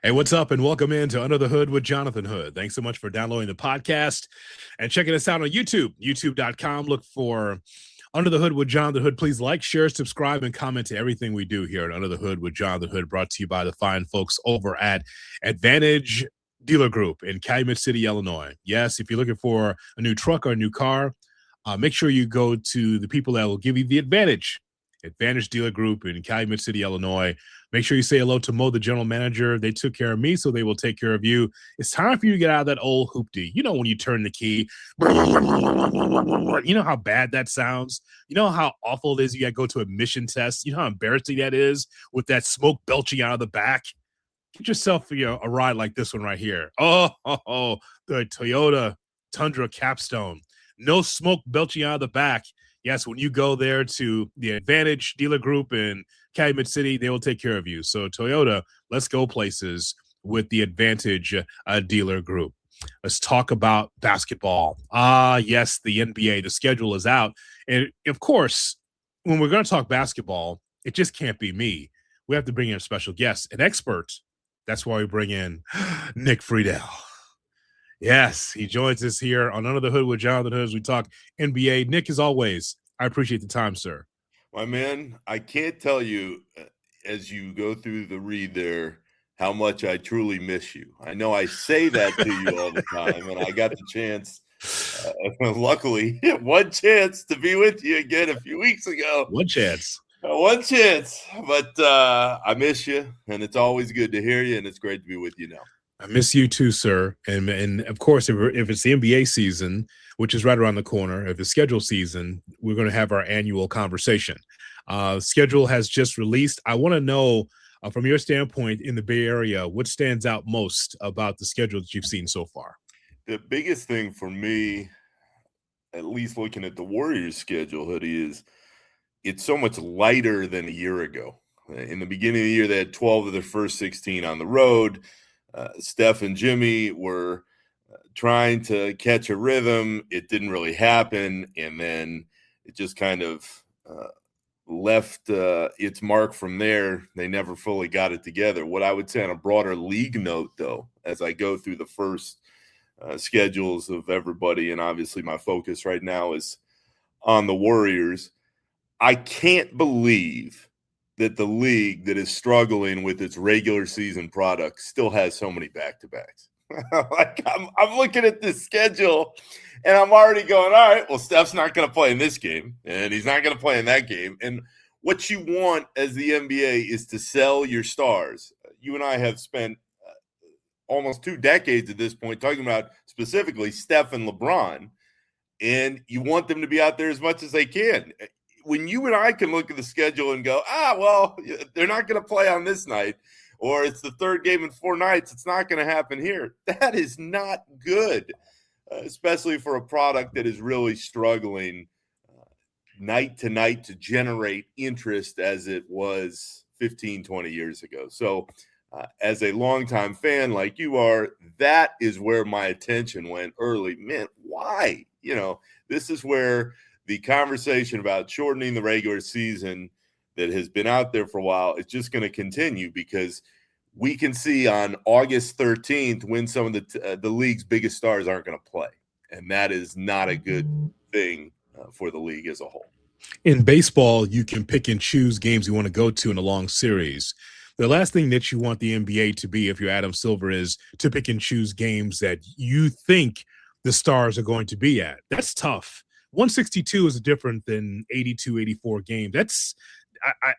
Hey, what's up? And welcome into Under the Hood with Jonathan Hood. Thanks so much for downloading the podcast and checking us out on YouTube, youtube.com. Look for Under the Hood with Jonathan Hood. Please like, share, subscribe, and comment to everything we do here at Under the Hood with Jonathan Hood, brought to you by the fine folks over at Advantage Dealer Group in Calumet City, Illinois. Yes, if you're looking for a new truck or a new car, make sure you go to the people that will give you the advantage. Advantage Dealer Group in Calumet City, Illinois. Make sure you say hello to Mo, the general manager. They took care of me, so they will take care of you. It's time for you to get out of that old hoopty. You know when you turn the key, you know how bad that sounds? You know how awful it is? You got to go to a mission test. You know how embarrassing that is with that smoke belching out of the back? Get yourself a ride like this one right here. Oh, the Toyota Tundra Capstone. No smoke belching out of the back. Yes, when you go there to the Advantage Dealer Group in Calumet City, they will take care of you. So Toyota, let's go places with the Advantage Dealer Group. Let's talk about basketball. Yes, the NBA, the schedule is out. And of course, when we're going to talk basketball, it just can't be me. We have to bring in a special guest, an expert. That's why we bring in Nick Friedell. Yes, he joins us here on Under the Hood with Jonathan Hood as we talk NBA. Nick, as always, I appreciate the time, sir. My man, I can't tell you as you go through the read there how much I truly miss you. I know I say that to you all the time, and I got the chance, luckily, one chance to be with you again a few weeks ago. One chance. One chance, but I miss you, and it's always good to hear you, and it's great to be with you now. I miss you too, sir. And of course, if it's the NBA season, which is right around the corner, if it's schedule season, we're going to have our annual conversation. Schedule has just released. I want to know, from your standpoint in the Bay Area, what stands out most about the schedule that you've seen so far? The biggest thing for me, at least looking at the Warriors' schedule, Hoodie, is it's so much lighter than a year ago. In the beginning of the year, they had 12 of their first 16 on the road. Steph and Jimmy were trying to catch a rhythm. It didn't really happen. And then it just kind of left its mark from there. They never fully got it together. What I would say on a broader league note, though, as I go through the first schedules of everybody, and obviously my focus right now is on the Warriors, I can't believe that the league that is struggling with its regular season product still has so many back-to-backs. Like I'm looking at this schedule and I'm already going, all right, well, Steph's not going to play in this game and he's not going to play in that game. And what you want as the NBA is to sell your stars. You and I have spent almost 2 decades at this point talking about specifically Steph and LeBron, and you want them to be out there as much as they can. When you and I can look at the schedule and go, well, they're not going to play on this night, or it's the third game in 4 nights, it's not going to happen here. That is not good, especially for a product that is really struggling night to night to generate interest as it was 15, 20 years ago. So as a longtime fan like you are, that is where my attention went early. Man, why? This is where the conversation about shortening the regular season that has been out there for a while is just going to continue, because we can see on August 13th when some of the league's biggest stars aren't going to play. And that is not a good thing for the league as a whole. In baseball, you can pick and choose games you want to go to in a long series. The last thing that you want the NBA to be, if you're Adam Silver, is to pick and choose games that you think the stars are going to be at. That's tough. 162 is different than 82, 84 games.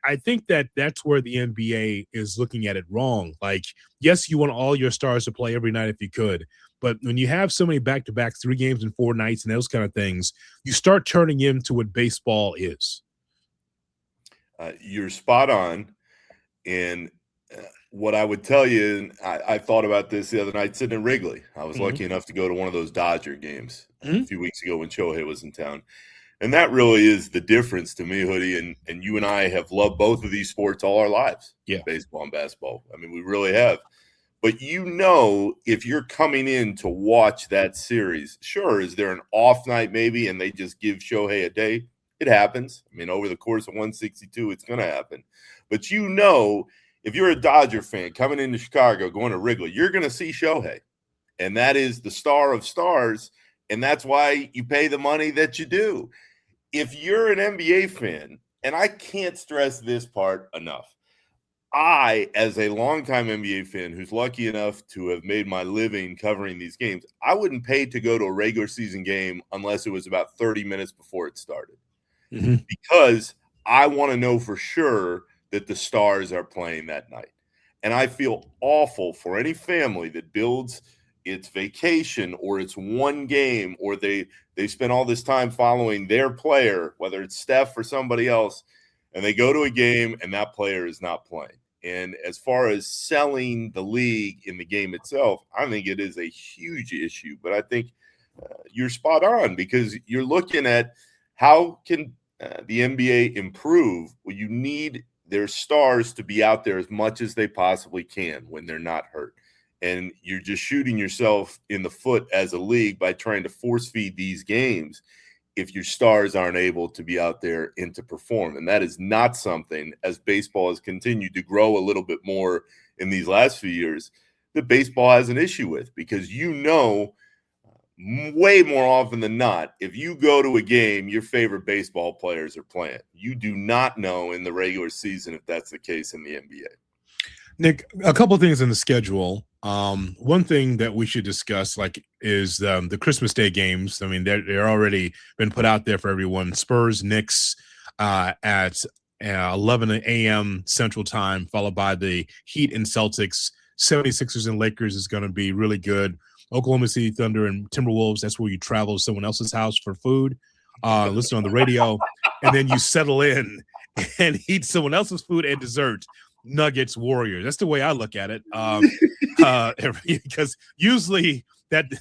I think that's where the NBA is looking at it wrong. Like, yes, you want all your stars to play every night if you could, but when you have so many back-to-backs, 3 games in 4 nights and those kind of things, you start turning into what baseball is. You're spot on. And what I would tell you, and I thought about this the other night sitting in Wrigley. I was lucky enough to go to one of those Dodger games a few weeks ago when Shohei was in town. And that really is the difference to me, Hoodie. And you and I have loved both of these sports all our lives, baseball and basketball. I mean, we really have. But if you're coming in to watch that series, sure, is there an off night maybe and they just give Shohei a day? It happens. I mean, over the course of 162, it's going to happen. But if you're a Dodger fan coming into Chicago, going to Wrigley, you're going to see Shohei. And that is the star of stars. And that's why you pay the money that you do. If you're an NBA fan, and I can't stress this part enough, I, as a longtime NBA fan who's lucky enough to have made my living covering these games, I wouldn't pay to go to a regular season game unless it was about 30 minutes before it started. Because I want to know for sure that the stars are playing that night. And I feel awful for any family that builds its vacation or it's one game, or they spend all this time following their player, whether it's Steph or somebody else, and they go to a game and that player is not playing. And as far as selling the league in the game itself, I think it is a huge issue. But I think you're spot on, because you're looking at how can the NBA improve. Well, you need their stars to be out there as much as they possibly can when they're not hurt. And you're just shooting yourself in the foot as a league by trying to force feed these games if your stars aren't able to be out there and to perform. And that is not something, as baseball has continued to grow a little bit more in these last few years, that baseball has an issue with, because way more often than not, if you go to a game, your favorite baseball players are playing. You do not know in the regular season if that's the case in the NBA. Nick, a couple of things in the schedule. One thing that we should discuss, is the Christmas Day games. I mean, they're already been put out there for everyone. Spurs, Knicks at 11 a.m. Central Time, followed by the Heat and Celtics. 76ers and Lakers is going to be really good. Oklahoma City Thunder and Timberwolves, that's where you travel to someone else's house for food, listen on the radio, and then you settle in and eat someone else's food and dessert. Nuggets, Warriors. That's the way I look at it. Because usually that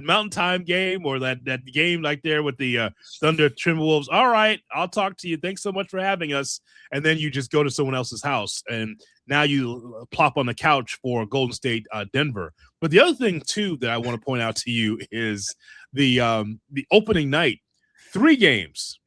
Mountain Time game, or that game like there with the Thunder Timberwolves, all right, I'll talk to you. Thanks so much for having us. And then you just go to someone else's house, and now you plop on the couch for Golden State, Denver. But the other thing too that I want to point out to you is the opening night, 3 games.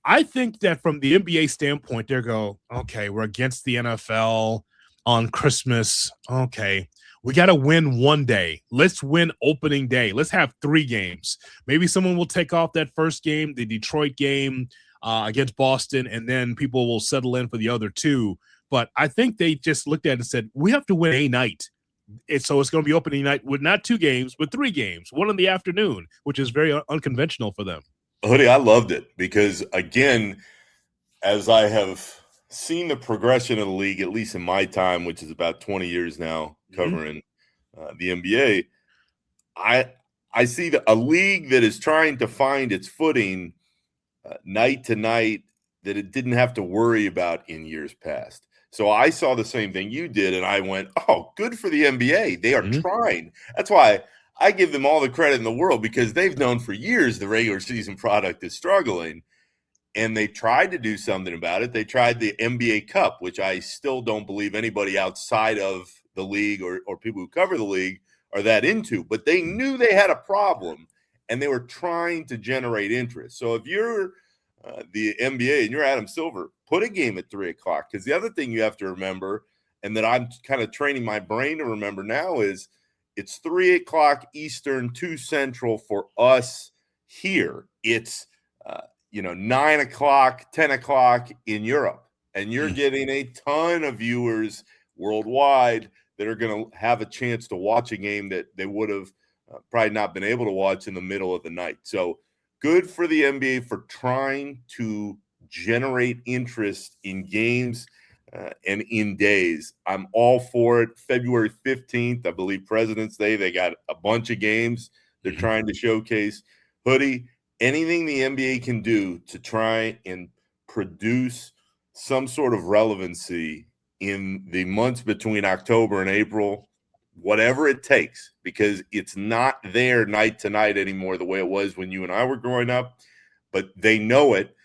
I think that from the NBA standpoint, they go, okay, we're against the NFL on Christmas. Okay, we got to win one day. Let's win opening day. Let's have 3 games. Maybe someone will take off that first game, the Detroit game against Boston, and then people will settle in for the other 2. But I think they just looked at it and said, we have to win a night. So it's going to be opening night with not 2 games, but 3 games, one in the afternoon, which is very unconventional for them. Hoodie, I loved it because, again, as I have seen the progression of the league, at least in my time, which is about 20 years now covering the NBA, I see a league that is trying to find its footing night to night that it didn't have to worry about in years past. So I saw the same thing you did, and I went, oh, good for the NBA. They are trying. That's why I give them all the credit in the world, because they've known for years the regular season product is struggling, and they tried to do something about it. They tried the NBA Cup, which I still don't believe anybody outside of the league or people who cover the league are that into, but they knew they had a problem, and they were trying to generate interest. So if you're the NBA and you're Adam Silver, put a game at 3 o'clock, because the other thing you have to remember, and that I'm kind of training my brain to remember now, is it's 3 o'clock Eastern, 2 Central for us here. It's 9 o'clock, 10 o'clock in Europe, and you're getting a ton of viewers worldwide that are going to have a chance to watch a game that they would have probably not been able to watch in the middle of the night. So good for the NBA for trying to generate interest in games and in days. I'm all for it. February 15th, I believe, President's Day, they got a bunch of games they're trying to showcase. Hoodie, anything the NBA can do to try and produce some sort of relevancy in the months between October and April, whatever it takes, because it's not there night to night anymore the way it was when you and I were growing up, but they know it.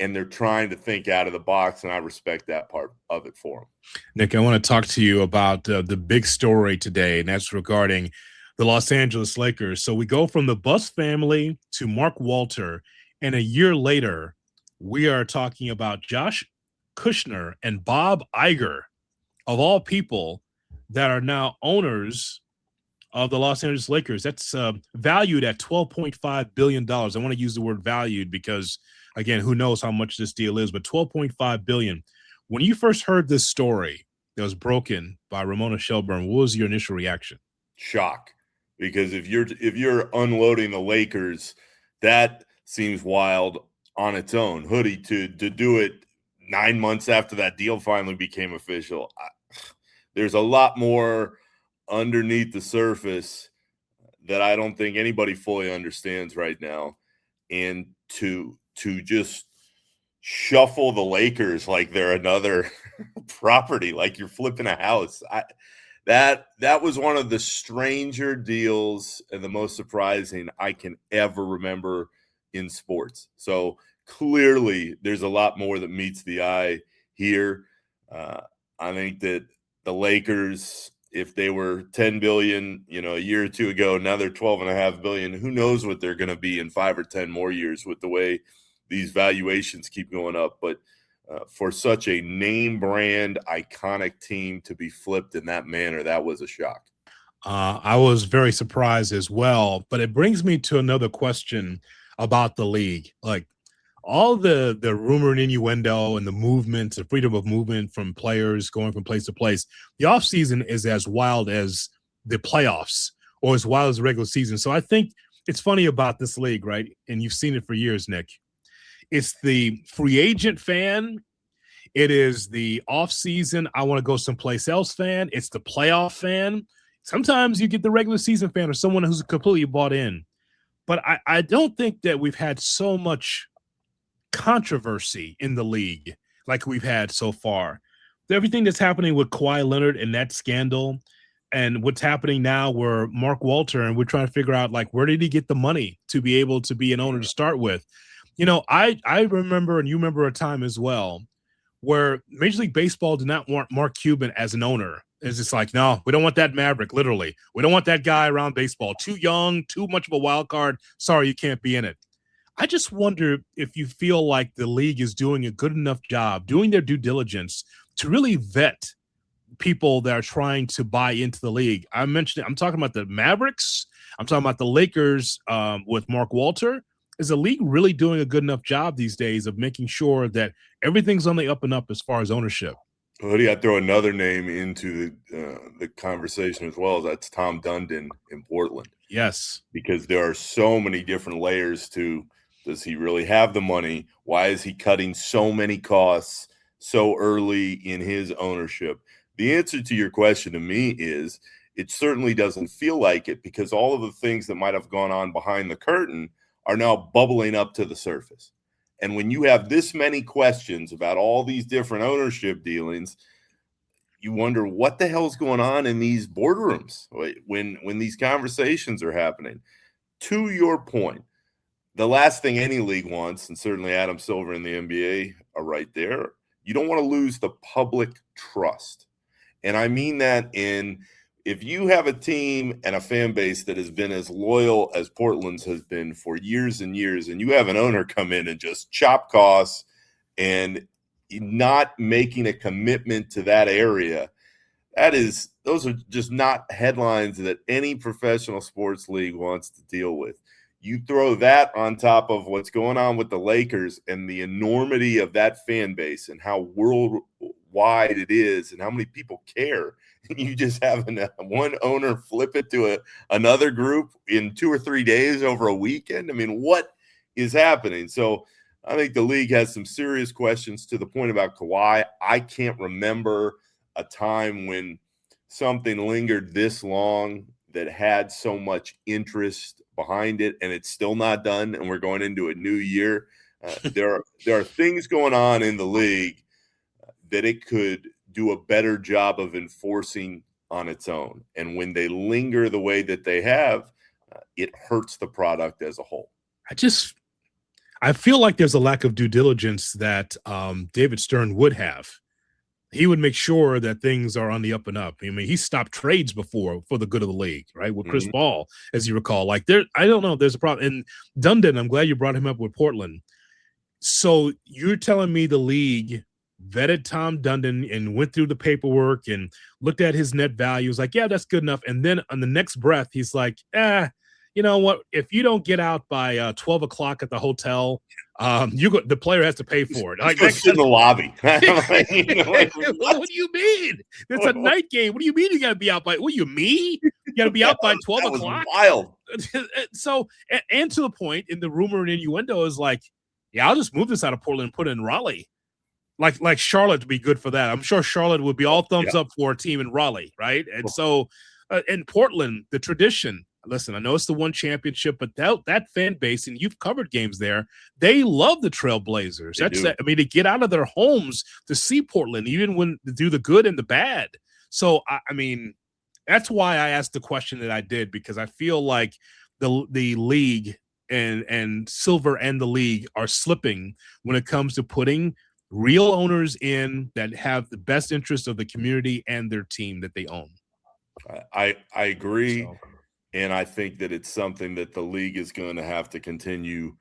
And they're trying to think out of the box, and I respect that part of it for them. Nick, I want to talk to you about the big story today, and that's regarding the Los Angeles Lakers. So we go from the Buss family to Mark Walter, and a year later, we are talking about Josh Kushner and Bob Iger of all people, that are now owners of the Los Angeles Lakers. That's valued at $12.5 billion. I want to use the word valued because, again, who knows how much this deal is, but $12.5 billion. When you first heard this story that was broken by Ramona Shelburne, what was your initial reaction? Shock. Because if you're unloading the Lakers, that seems wild on its own. Hoodie, to do it 9 months after that deal finally became official. There's a lot more underneath the surface that I don't think anybody fully understands right now. And to just shuffle the Lakers like they're another property, like you're flipping a house. That was one of the stranger deals and the most surprising I can ever remember in sports. So clearly there's a lot more that meets the eye here. I think that the Lakers, if they were 10 billion, a year or two ago, now they're 12.5 billion. Who knows what they're going to be in 5 or 10 more years with the way these valuations keep going up. But for such a name brand, iconic team to be flipped in that manner, that was a shock. I was very surprised as well, but it brings me to another question about the league. Like all the rumor and innuendo and the movement, the freedom of movement from players going from place to place, the offseason is as wild as the playoffs or as wild as the regular season. So I think it's funny about this league, right? And you've seen it for years, Nick. It's the free agent fan. It is the offseason, I want to go someplace else fan. It's the playoff fan. Sometimes you get the regular season fan or someone who's completely bought in. But I don't think that we've had so much controversy in the league like we've had so far. Everything that's happening with Kawhi Leonard and that scandal and what's happening now where Mark Walter, and we're trying to figure out, like, where did he get the money to be able to be an owner to start with? I remember, and you remember a time as well, where Major League Baseball did not want Mark Cuban as an owner. It's just like, no, we don't want that maverick, literally. We don't want that guy around baseball. Too young, too much of a wild card. Sorry, you can't be in it. I just wonder if you feel like the league is doing a good enough job, doing their due diligence to really vet people that are trying to buy into the league. I'm talking about the Mavericks. I'm talking about the Lakers with Mark Walter. Is the league really doing a good enough job these days of making sure that everything's on the up and up as far as ownership? Well, I throw another name into the conversation as well. That's Tom Dundon in Portland. Yes. Because there are so many different layers to, does he really have the money? Why is he cutting so many costs so early in his ownership? The answer to your question to me is it certainly doesn't feel like it, because all of the things that might have gone on behind the curtain are now bubbling up to the surface. And when you have this many questions about all these different ownership dealings, you wonder what the hell's going on in these boardrooms when these conversations are happening. To your point, the last thing any league wants, and certainly Adam Silver and the NBA are right there, you don't want to lose the public trust. And I mean that if you have a team and a fan base that has been as loyal as Portland's has been for years and years, and you have an owner come in and just chop costs and not making a commitment to that area, those are just not headlines that any professional sports league wants to deal with. You throw that on top of what's going on with the Lakers and the enormity of that fan base and how worldwide it is and how many people care. You just have one owner flip it to another group in 2 or 3 days over a weekend. I mean, what is happening? So I think the league has some serious questions. To the point about Kawhi, I can't remember a time when something lingered this long that had so much interest behind it, and it's still not done, and we're going into a new year. There are things going on in the league that it could do a better job of enforcing on its own. And when they linger the way that they have, it hurts the product as a whole. I feel like there's a lack of due diligence that David Stern would have. He would make sure that things are on the up and up. I mean, he stopped trades before for the good of the league, right? With Chris Paul, as you recall. Like, I don't know, there's a problem. And Dundon, I'm glad you brought him up with Portland. So you're telling me the league vetted Tom Dundon and went through the paperwork and looked at his net value. Was like, yeah, that's good enough. And then on the next breath, he's like, you know what? If you don't get out by 12 o'clock at the hotel, the player has to pay for it. Like that in the lobby. What do you mean? It's a night game. What do you mean you got to be out by? What do you mean? You got to be out by 12 o'clock. Wild. So, and to the point, in the rumor and innuendo is like, yeah, I'll just move this out of Portland and put it in Raleigh. Like Charlotte would be good for that. I'm sure Charlotte would be all thumbs up for a team in Raleigh, right? And so, in Portland, the tradition. Listen, I know it's the one championship, but that fan base, and you've covered games there, they love the Trailblazers. To get out of their homes to see Portland, even when to do the good and the bad. So, I mean, that's why I asked the question that I did, because I feel like the league and Silver and the league are slipping when it comes to putting real owners in that have the best interest of the community and their team that they own. I agree. And I think that it's something that the league is going to have to continue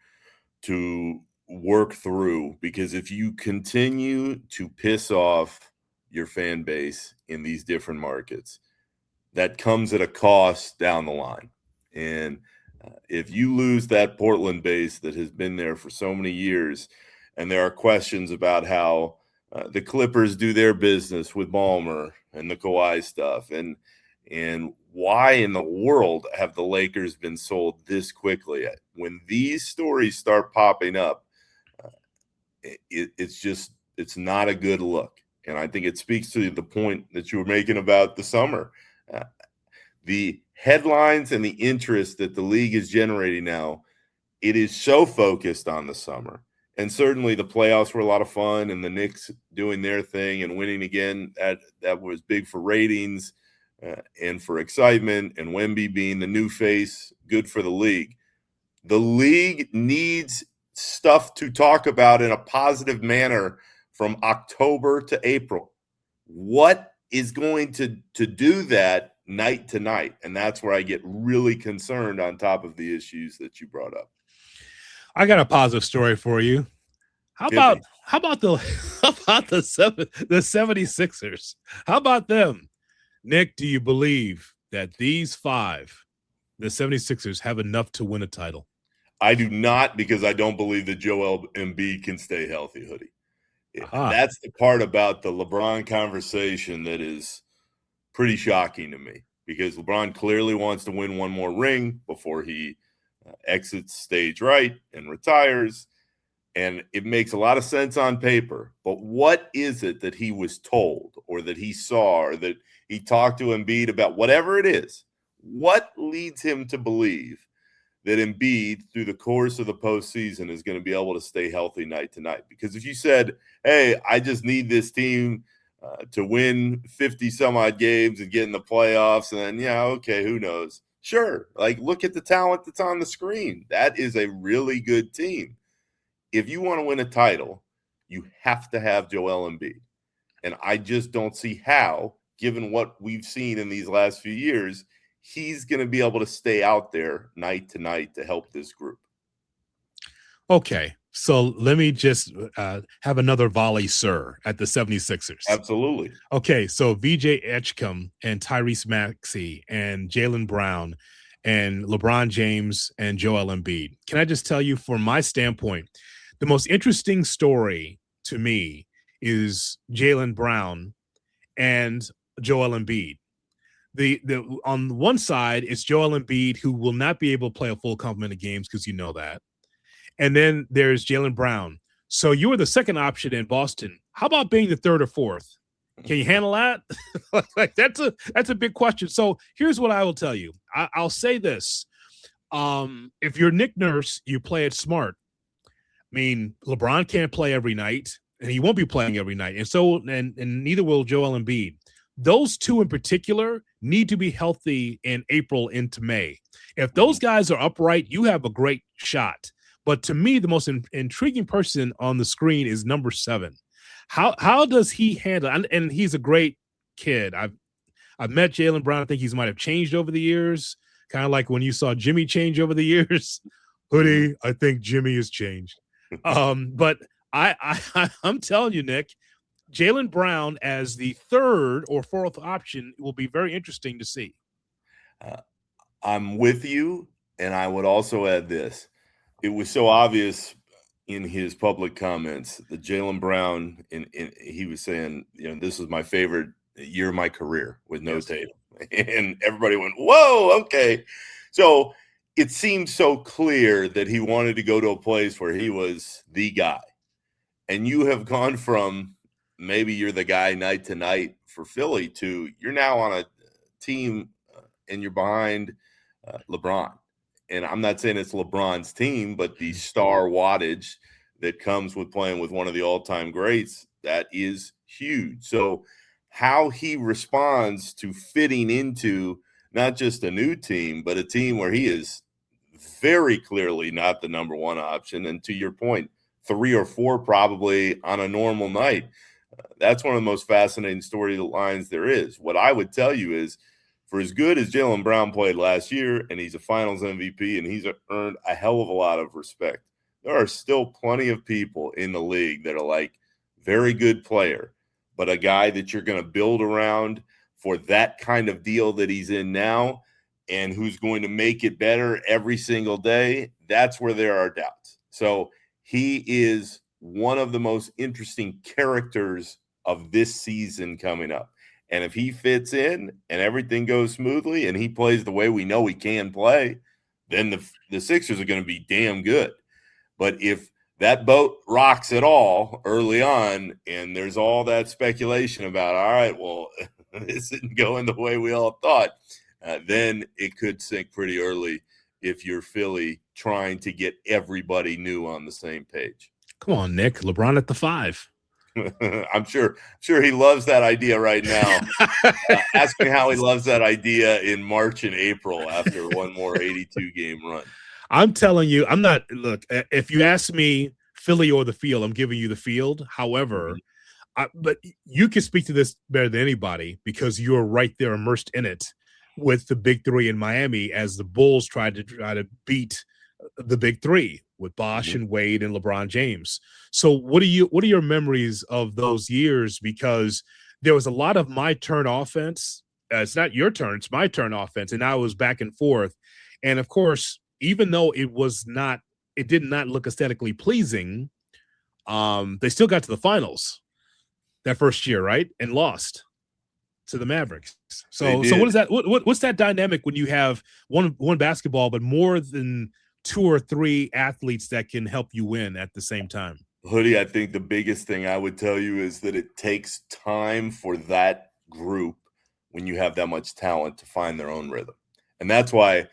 to work through, because if you continue to piss off your fan base in these different markets, that comes at a cost down the line. And if you lose that Portland base that has been there for so many years, and there are questions about how the Clippers do their business with Ballmer and the Kawhi stuff, and why in the world have the Lakers been sold this quickly? When these stories start popping up, it's not a good look. And I think it speaks to the point that you were making about the summer. The headlines and the interest that the league is generating now, it is so focused on the summer. And certainly the playoffs were a lot of fun, and the Knicks doing their thing and winning again, that was big for ratings. And for excitement, and Wemby being the new face, good for the league. The league needs stuff to talk about in a positive manner from October to April. What is going to do that night to night? And that's where I get really concerned, on top of the issues that you brought up. I got a positive story for you. How about the 76ers? How about them? Nick, do you believe that these five, the 76ers, have enough to win a title? I do not, because I don't believe that Joel Embiid can stay healthy, Hoodie. That's the part about the LeBron conversation that is pretty shocking to me, because LeBron clearly wants to win one more ring before he exits stage right and retires. And it makes a lot of sense on paper. But what is it that he was told, or that he saw, or that he talked to Embiid about? Whatever it is, what leads him to believe that Embiid, through the course of the postseason, is going to be able to stay healthy night to night? Because if you said, hey, I just need this team to win 50 some odd games and get in the playoffs, and then, okay, who knows? Sure. Like, look at the talent that's on the screen. That is a really good team. If you want to win a title, you have to have Joel Embiid. And I just don't see how, given what we've seen in these last few years, he's going to be able to stay out there night to night to help this group. Okay, so let me just have another volley, sir, at the 76ers. Absolutely. Okay, so VJ Etchcom and Tyrese Maxey and Jaylen Brown and LeBron James and Joel Embiid. Can I just tell you, from my standpoint, the most interesting story to me is Jaylen Brown and Joel Embiid. The on one side, it's Joel Embiid, who will not be able to play a full complement of games, because you know that. And then there's Jaylen Brown. So you were the second option in Boston. How about being the third or fourth? Can you handle that? Like, that's a big question. So here's what I will tell you. I'll say this. If you're Nick Nurse, you play it smart. I mean, LeBron can't play every night, and he won't be playing every night. And so, and neither will Joel Embiid. Those two in particular need to be healthy in April into May. If those guys are upright, you have a great shot. But to me, the most intriguing person on the screen is number 7. How does he handle? And he's a great kid. I've met Jaylen Brown. I think he might have changed over the years, kind of like when you saw Jimmy change over the years. Hoodie, I think Jimmy has changed. But I'm telling you, Nick, Jaylen Brown as the third or fourth option will be very interesting to see. I'm with you, and I would also add this. It was so obvious in his public comments that Jaylen Brown, he was saying, this was my favorite year of my career with no Tatum. And everybody went, whoa, okay. So it seemed so clear that he wanted to go to a place where he was the guy. And you have gone from maybe you're the guy night to night for Philly to you're now on a team and you're behind LeBron. And I'm not saying it's LeBron's team, but the star wattage that comes with playing with one of the all-time greats, that is huge. So how he responds to fitting into not just a new team, but a team where he is very clearly not the number one option. And to your point, 3 or 4 probably on a normal night. That's one of the most fascinating storylines there is. What I would tell you is, for as good as Jaylen Brown played last year, and he's a finals MVP, and he's earned a hell of a lot of respect, there are still plenty of people in the league that are like, very good player, but a guy that you're going to build around for that kind of deal that he's in now and who's going to make it better every single day, that's where there are doubts. So he is one of the most interesting characters of this season coming up. And if he fits in and everything goes smoothly and he plays the way we know he can play, then the Sixers are going to be damn good. But if that boat rocks at all early on and there's all that speculation about, all right, well, this isn't going the way we all thought, then it could sink pretty early if you're Philly trying to get everybody new on the same page. Come on, Nick. LeBron at the 5. I'm sure he loves that idea right now. Ask me how he loves that idea in March and April after one more 82-game run. I'm telling you, look, if you ask me Philly or the field, I'm giving you the field. However, but you can speak to this better than anybody because you're right there immersed in it with the big 3 in Miami as the Bulls try to beat the big 3 with Bosh and Wade and LeBron James. So what are your memories of those years? Because there was a lot of my turn offense. It's not your turn, it's my turn offense. And I was back and forth. And of course, even though it did not look aesthetically pleasing, they still got to the finals that first year, right? And lost to the Mavericks. So what is that? What's that dynamic when you have one basketball, but more than 2 or 3 athletes that can help you win at the same time? Hoodie, I think the biggest thing I would tell you is that it takes time for that group when you have that much talent to find their own rhythm. And that's why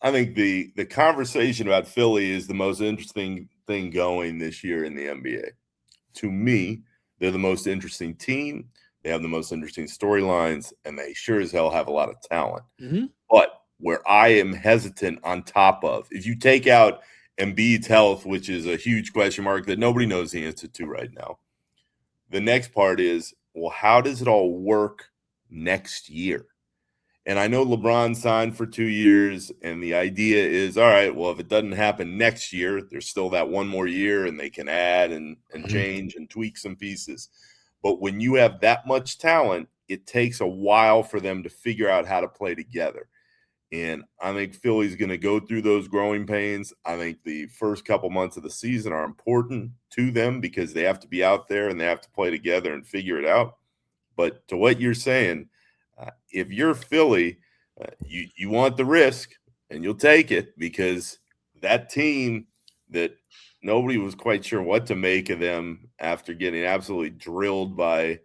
I think the conversation about Philly is the most interesting thing going this year in the NBA. To me, they're the most interesting team. They have the most interesting storylines, and they sure as hell have a lot of talent. Mm-hmm. But where I am hesitant on top of, if you take out Embiid's health, which is a huge question mark that nobody knows the answer to right now, the next part is, well, how does it all work next year? And I know LeBron signed for 2 years, and the idea is, all right, well, if it doesn't happen next year, there's still that one more year, and they can add and change and tweak some pieces. But when you have that much talent, it takes a while for them to figure out how to play together. And I think Philly's going to go through those growing pains. I think the first couple months of the season are important to them because they have to be out there and they have to play together and figure it out. But to what you're saying, if you're Philly, you want the risk and you'll take it because that team that nobody was quite sure what to make of them after getting absolutely drilled by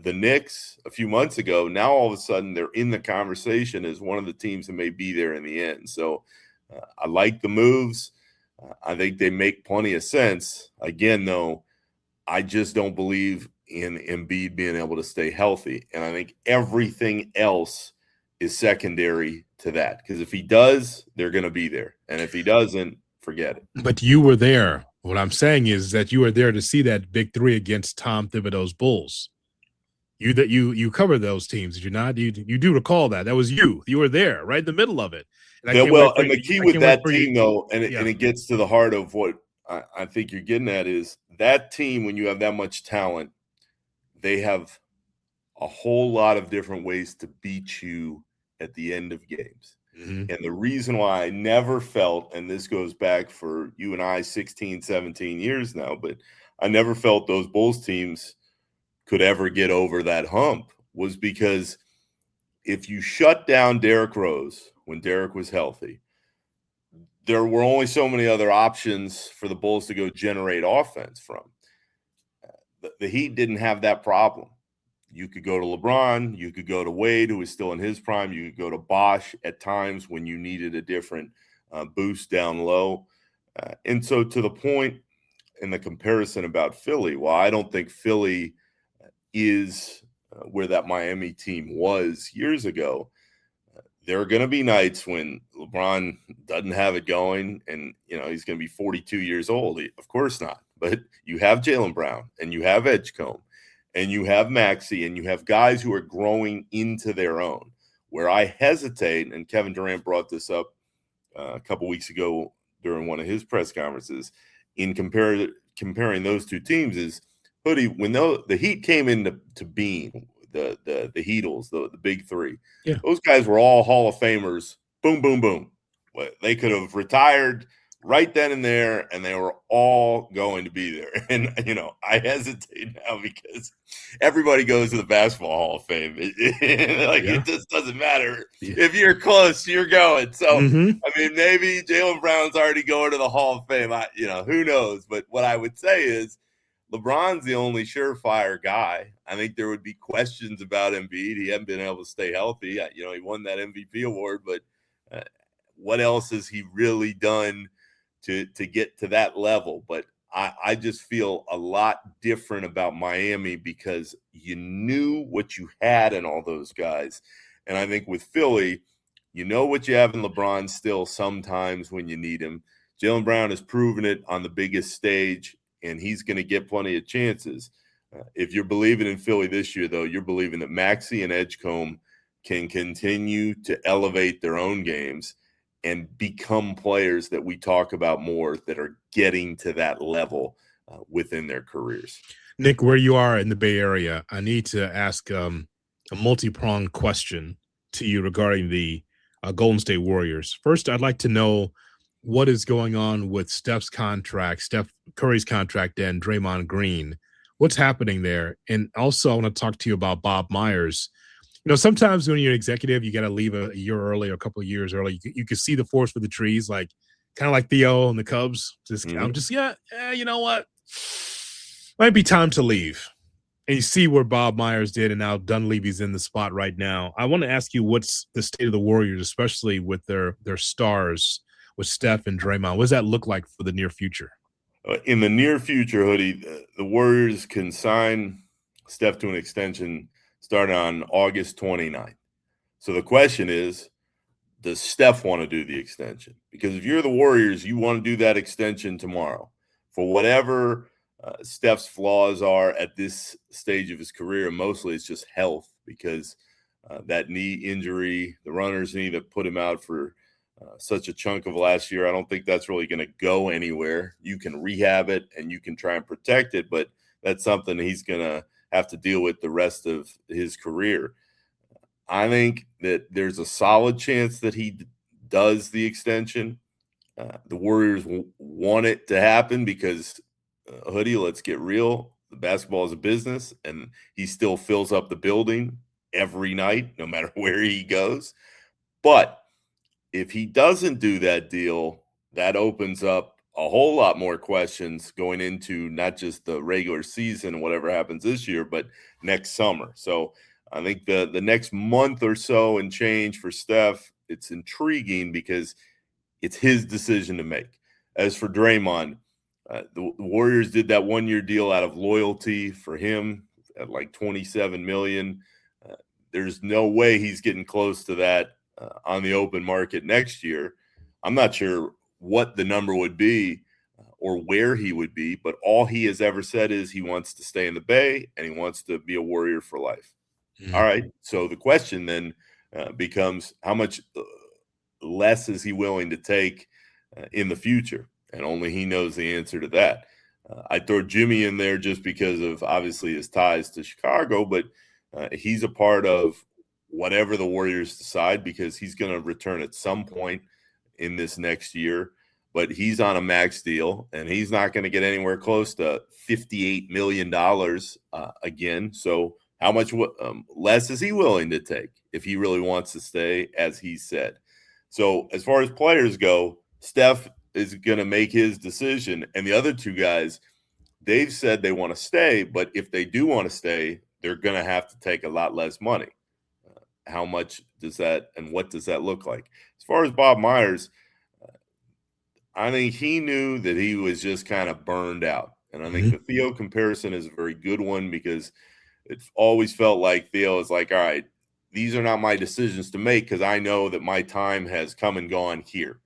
the Knicks a few months ago, now all of a sudden they're in the conversation as one of the teams that may be there in the end. So I like the moves. I think they make plenty of sense. Again, though, I just don't believe in Embiid being able to stay healthy. And I think everything else is secondary to that. Because if he does, they're going to be there. And if he doesn't, forget it. But you were there. What I'm saying is that you were there to see that big 3 against Tom Thibodeau's Bulls. You covered those teams, did you not? You do recall that. That was you. You were there, right in the middle of it. And the key with that team, though, and it gets to the heart of what I think you're getting at is that team, when you have that much talent, they have a whole lot of different ways to beat you at the end of games. Mm-hmm. And the reason why I never felt, and this goes back for you and I 16, 17 years now, but I never felt those Bulls teams could ever get over that hump was because if you shut down Derrick Rose when Derrick was healthy, there were only so many other options for the Bulls to go generate offense from. The Heat didn't have that problem. You could go to LeBron, you could go to Wade, who was still in his prime, you could go to Bosh at times when you needed a different boost down low. And so to the point in the comparison about Philly, well, I don't think Philly is where that Miami team was years ago. There are going to be nights when LeBron doesn't have it going and, he's going to be 42 years old. Of course not. But you have Jaylen Brown and you have Edgecombe and you have Maxey and you have guys who are growing into their own. Where I hesitate, and Kevin Durant brought this up a couple weeks ago during one of his press conferences, in comparing those two teams is, Hoodie, when the Heat came into being, the Heatles, the big three, those guys were all Hall of Famers. Boom, boom, boom. They could have retired right then and there, and they were all going to be there. And, I hesitate now because everybody goes to the Basketball Hall of Fame. It just doesn't matter. If you're close, you're going. So, maybe Jaylen Brown's already going to the Hall of Fame. Who knows? But what I would say is LeBron's the only surefire guy. I think there would be questions about Embiid. He hadn't been able to stay healthy. He won that MVP award, but what else has he really done to get to that level? But I just feel a lot different about Miami because you knew what you had in all those guys. And I think with Philly, you know what you have in LeBron still sometimes when you need him. Jaylen Brown has proven it on the biggest stage, and he's going to get plenty of chances. If you're believing in Philly this year, though, you're believing that Maxey and Edgecombe can continue to elevate their own games and become players that we talk about more that are getting to that level within their careers. Nick, where you are in the Bay Area, I need to ask a multi-pronged question to you regarding the Golden State Warriors. First, I'd like to know what is going on with Steph Curry's contract, and Draymond Green. What's happening there? And also, I want to talk to you about Bob Myers. Sometimes when you're an executive, you got to leave a year early or a couple of years early. You can see the forest for the trees, kind of like Theo and the Cubs. I'm just, you know what? Might be time to leave. And you see where Bob Myers did, and now Dunleavy's in the spot right now. I want to ask you, what's the state of the Warriors, especially with their stars, with Steph and Draymond? What does that look like for the near future? In the near future, Hoodie, the Warriors can sign Steph to an extension starting on August 29th. So the question is, does Steph want to do the extension? Because if you're the Warriors, you want to do that extension tomorrow. For whatever Steph's flaws are at this stage of his career, and mostly it's just health, because that knee injury, the runner's knee that put him out for such a chunk of last year, I don't think that's really going to go anywhere. You can rehab it and you can try and protect it, but that's something he's going to have to deal with the rest of his career. I think that there's a solid chance that he does the extension. The Warriors want it to happen because, Hoodie, let's get real. The basketball is a business, and he still fills up the building every night, no matter where he goes. But if he doesn't do that deal, that opens up a whole lot more questions going into not just the regular season and whatever happens this year, but next summer. So I think the next month or so and change for Steph, it's intriguing because it's his decision to make. As for Draymond, the Warriors did that one-year deal out of loyalty for him at like $27 million. There's no way he's getting close to that on the open market next year. I'm not sure what the number would be or where he would be, but all he has ever said is he wants to stay in the Bay and he wants to be a Warrior for life. Mm-hmm. All right. So the question then becomes, how much less is he willing to take in the future? And only he knows the answer to that. I throw Jimmy in there just because of obviously his ties to Chicago, but he's a part of whatever the Warriors decide because he's going to return at some point in this next year. But he's on a max deal, and he's not going to get anywhere close to $58 million again. So how much less is he willing to take if he really wants to stay, as he said? So as far as players go, Steph is going to make his decision. And the other two guys, they've said they want to stay, but if they do want to stay, they're going to have to take a lot less money. How much does that and what does that look like? As far as Bob Myers, I think he knew that he was just kind of burned out. And I think the Theo comparison is a very good one because it always felt like Theo is like, all right, these are not my decisions to make because I know that my time has come and gone here.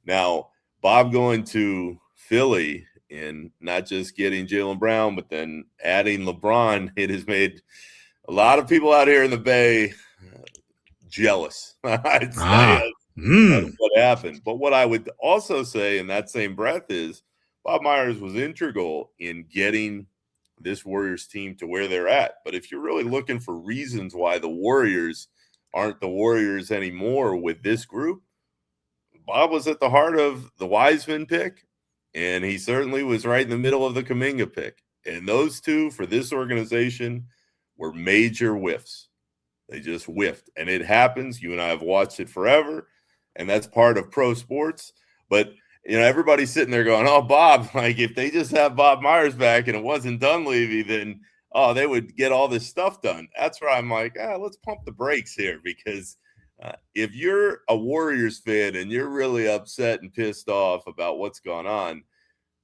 Now, Bob going to Philly and not just getting Jaylen Brown, but then adding LeBron, it has made a lot of people out here in the Bay jealous. I'd say that's what happened. But what I would also say in that same breath is Bob Myers was integral in getting this Warriors team to where they're at. But if you're really looking for reasons why the Warriors aren't the Warriors anymore with this group, Bob was at the heart of the Wiseman pick, and he certainly was right in the middle of the Kuminga pick. And those two for this organization were major whiffs. They just whiffed. And it happens. You and I have watched it forever, and that's part of pro sports. But, you know, everybody's sitting there going, oh, Bob, like if they just have Bob Myers back and it wasn't Dunleavy, then, oh, they would get all this stuff done. That's where I'm like, let's pump the brakes here because if you're a Warriors fan and you're really upset and pissed off about what's going on,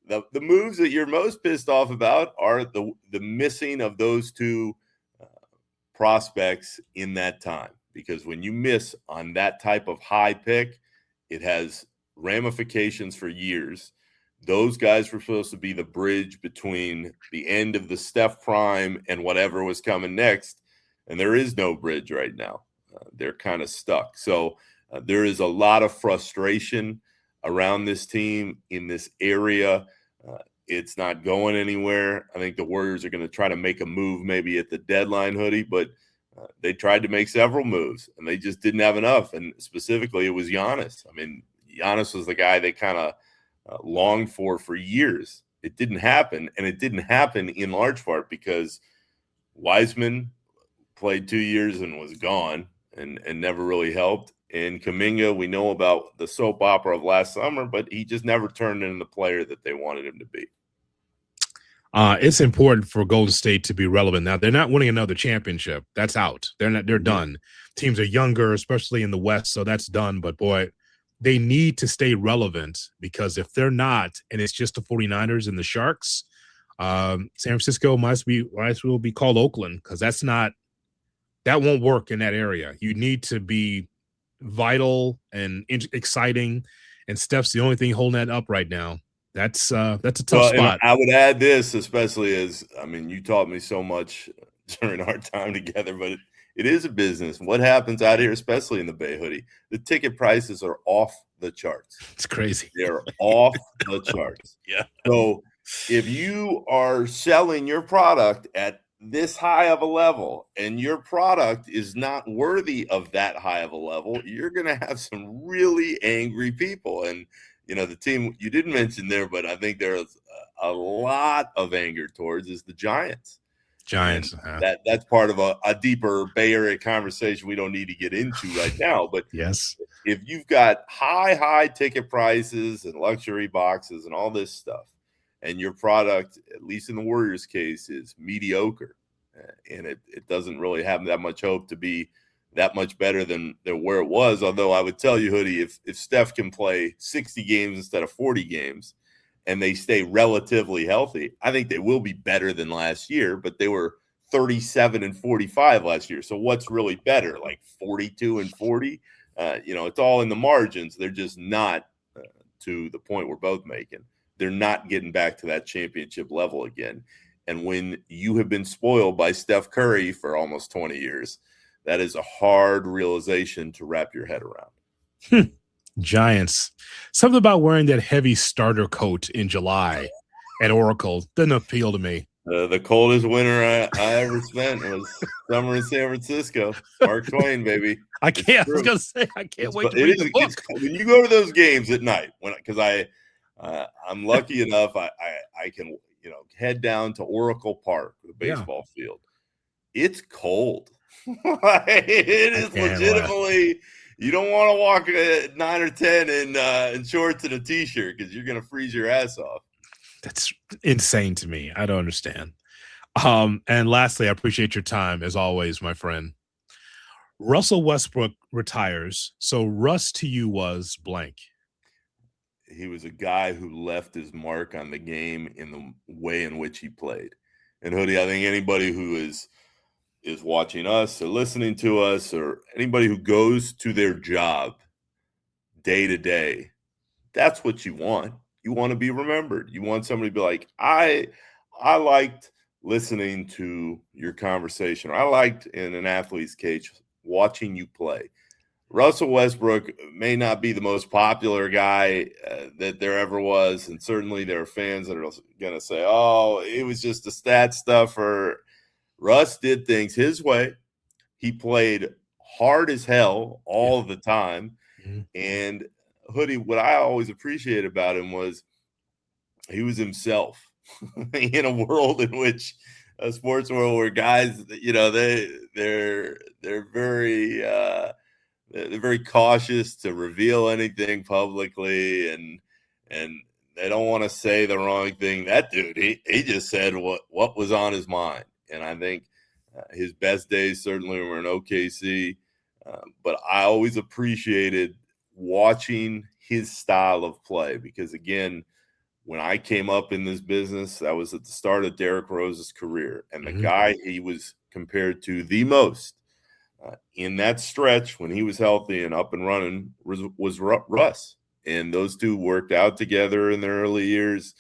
the moves that you're most pissed off about are the missing of those two prospects in that time. Because when you miss on that type of high pick, it has ramifications for years. Those guys were supposed to be the bridge between the end of the Steph prime and whatever was coming next. And there is no bridge right now. They're kind of stuck. So there is a lot of frustration around this team in this area. It's not going anywhere. I think the Warriors are going to try to make a move maybe at the deadline, Hoodie, but they tried to make several moves, and they just didn't have enough. And specifically, it was Giannis. I mean, Giannis was the guy they kind of longed for years. It didn't happen, and it didn't happen in large part because Wiseman played 2 years and was gone and never really helped. And Kuminga, we know about the soap opera of last summer, but he just never turned into the player that they wanted him to be. It's important for Golden State to be relevant. Now, they're not winning another championship. That's out. They're done. Teams are younger, especially in the West, so that's done. But, boy, they need to stay relevant because if they're not, and it's just the 49ers and the Sharks, San Francisco might as well be called Oakland because that won't work in that area. You need to be vital and exciting, and Steph's the only thing holding that up right now. That's a tough spot. I would add this, especially as, I mean, you taught me so much during our time together, but it is a business. What happens out here, especially in the Bay, Hoodie, the ticket prices are off the charts. It's crazy. They're off the charts. Yeah. So if you are selling your product at this high of a level and your product is not worthy of that high of a level, you're going to have some really angry people. And, you know, the team you didn't mention there, but I think there's a lot of anger towards is the Giants. That's part of a deeper Bay Area conversation we don't need to get into right now. But yes, if you've got high ticket prices and luxury boxes and all this stuff, and your product, at least in the Warriors case, is mediocre, and it doesn't really have that much hope to be that much better than where it was. Although I would tell you, Hoodie, if Steph can play 60 games instead of 40 games and they stay relatively healthy, I think they will be better than last year, but they were 37 and 45 last year. So what's really better, like 42 and 40? It's all in the margins. They're just not to the point we're both making. They're not getting back to that championship level again. And when you have been spoiled by Steph Curry for almost 20 years, that is a hard realization to wrap your head around. Giants. Something about wearing that heavy starter coat in July and Oracle doesn't appeal to me. The coldest winter I ever spent was summer in San Francisco. Mark Twain, baby. I can't. I was gonna say I can't wait to read the book. When you go to those games at night, because I'm lucky enough, I can head down to Oracle Park, the baseball field. It's cold. It is legitimately. You don't want to walk at 9 or 10 in shorts and a t-shirt because you're gonna freeze your ass off. That's insane to me. I don't understand. And lastly, I appreciate your time as always, my friend. Russell Westbrook retires. So Russ to you was blank. He was a guy who left his mark on the game in the way in which he played. And Hoodie, I think anybody who is watching us or listening to us or anybody who goes to their job day to day, that's what you want. You want to be remembered. You want somebody to be like, I liked listening to your conversation. Or I liked, in an athlete's case, watching you play. Russell Westbrook may not be the most popular guy that there ever was, and certainly there are fans that are going to say, oh, it was just a stat stuffer. Russ did things his way. He played hard as hell all the time. Mm-hmm. And Hoodie, what I always appreciated about him was he was himself in a world in which a sports world where guys, they're very cautious to reveal anything publicly, and they don't want to say the wrong thing. That dude, he just said what was on his mind. And I think his best days certainly were in OKC, but I always appreciated watching his style of play because, again, when I came up in this business, that was at the start of Derrick Rose's career. And the guy he was compared to the most in that stretch when he was healthy and up and running was Russ. And those two worked out together in their early years.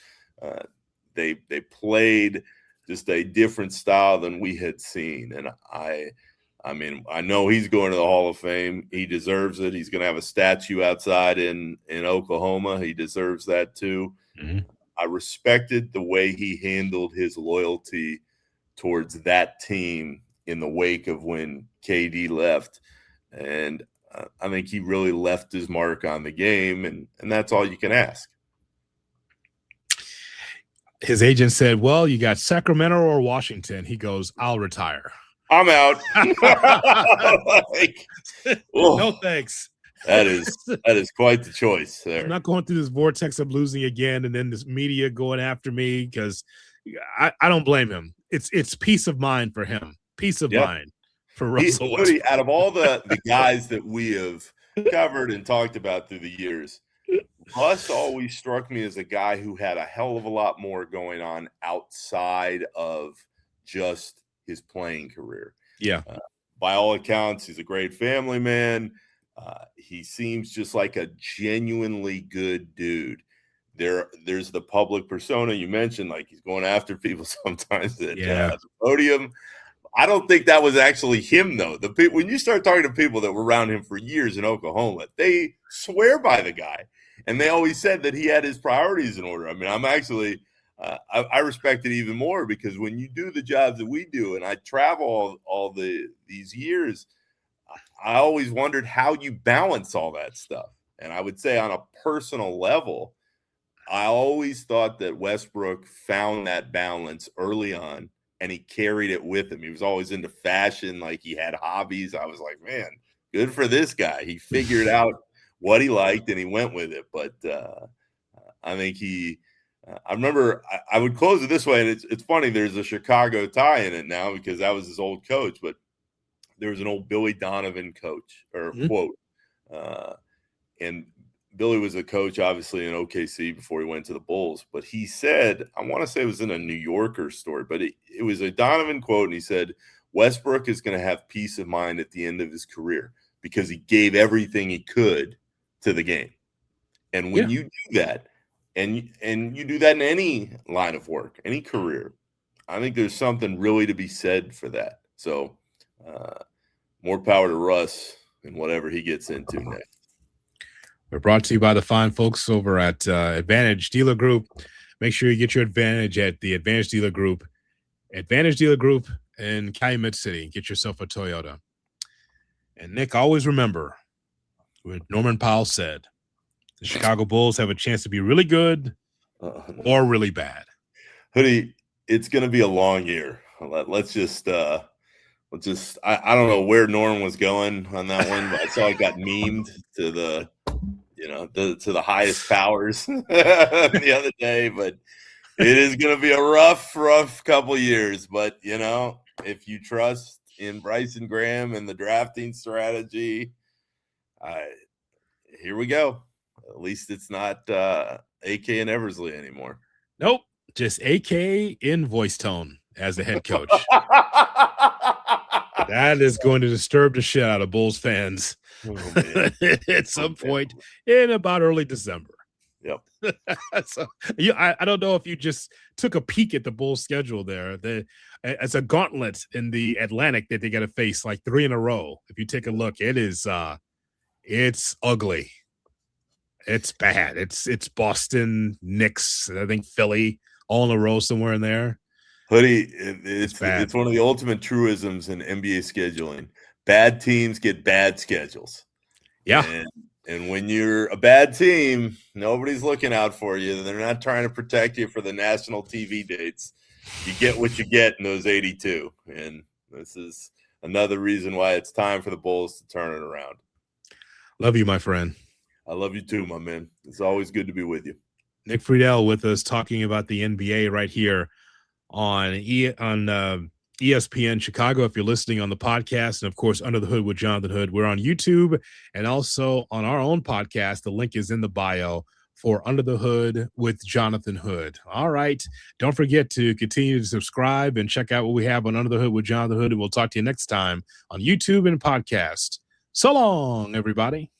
They played just a different style than we had seen. And I mean, I know he's going to the Hall of Fame. He deserves it. He's going to have a statue outside in Oklahoma. He deserves that too. Mm-hmm. I respected the way he handled his loyalty towards that team in the wake of when KD left. And I think he really left his mark on the game, and that's all you can ask. His agent said, well, you got Sacramento or Washington. He goes, I'll retire. I'm out. No thanks. That is quite the choice there. I'm not going through this vortex of losing again, and then this media going after me because I don't blame him. It's peace of mind for him. Peace of mind for Russell Westbrook. Out of all the guys that we have covered and talked about through the years, Russ always struck me as a guy who had a hell of a lot more going on outside of just his playing career. Yeah. By all accounts, he's a great family man. He seems just like a genuinely good dude. There's the public persona you mentioned, like he's going after people sometimes at the podium. I don't think that was actually him, though. When you start talking to people that were around him for years in Oklahoma, they swear by the guy. And they always said that he had his priorities in order. I mean, I'm actually I respect it even more because when you do the jobs that we do, and I travel all these years, I always wondered how you balance all that stuff. And I would say on a personal level, I always thought that Westbrook found that balance early on, and he carried it with him. He was always into fashion, like he had hobbies. I was like, man, good for this guy. He figured out what he liked, and he went with it. But I think I remember I would close it this way, and it's funny. There's a Chicago tie in it now because that was his old coach, but there was an old Billy Donovan coach or quote. And Billy was a coach, obviously, in OKC before he went to the Bulls. But he said, I want to say it was in a New Yorker story, but it was a Donovan quote, and he said, Westbrook is going to have peace of mind at the end of his career because he gave everything he could to the game. And when you do that, and you do that in any line of work, any career, I think there's something really to be said for that. So more power to Russ and whatever he gets into next. We're brought to you by the fine folks over at Advantage Dealer Group. make sure you get your Advantage at the Advantage Dealer Group in Calumet City. Get yourself a Toyota. And Nick, always remember what Norman Powell said: the Chicago Bulls have a chance to be really good or really bad. Hoodie, it's going to be a long year. Let's just I don't know where Norman was going on that one, but I saw it got memed to the to the highest powers the other day. But it is going to be a rough couple years. But if you trust in Bryson Graham and the drafting strategy, here we go. At least it's not AK and Eversley anymore. Nope, just AK in voice tone as the head coach. That is going to disturb the shit out of Bulls fans at some point in about early December. Yep. So I don't know if you just took a peek at the Bulls schedule there. It's a gauntlet in the Atlantic that they got to face like 3 in a row. If you take a look, it's ugly. It's bad. It's Boston, Knicks, and I think Philly all in a row somewhere in there. Hoodie, it's one of the ultimate truisms in NBA scheduling. Bad teams get bad schedules. Yeah. And when you're a bad team, nobody's looking out for you. They're not trying to protect you for the national TV dates. You get what you get in those 82. And this is another reason why it's time for the Bulls to turn it around. Love you, my friend. I love you too, my man. It's always good to be with you. Nick Friedell with us talking about the NBA right here on ESPN Chicago. If you're listening on the podcast, and of course, Under the Hood with Jonathan Hood, we're on YouTube and also on our own podcast. The link is in the bio for Under the Hood with Jonathan Hood. All right. Don't forget to continue to subscribe and check out what we have on Under the Hood with Jonathan Hood. And we'll talk to you next time on YouTube and podcast. So long, everybody.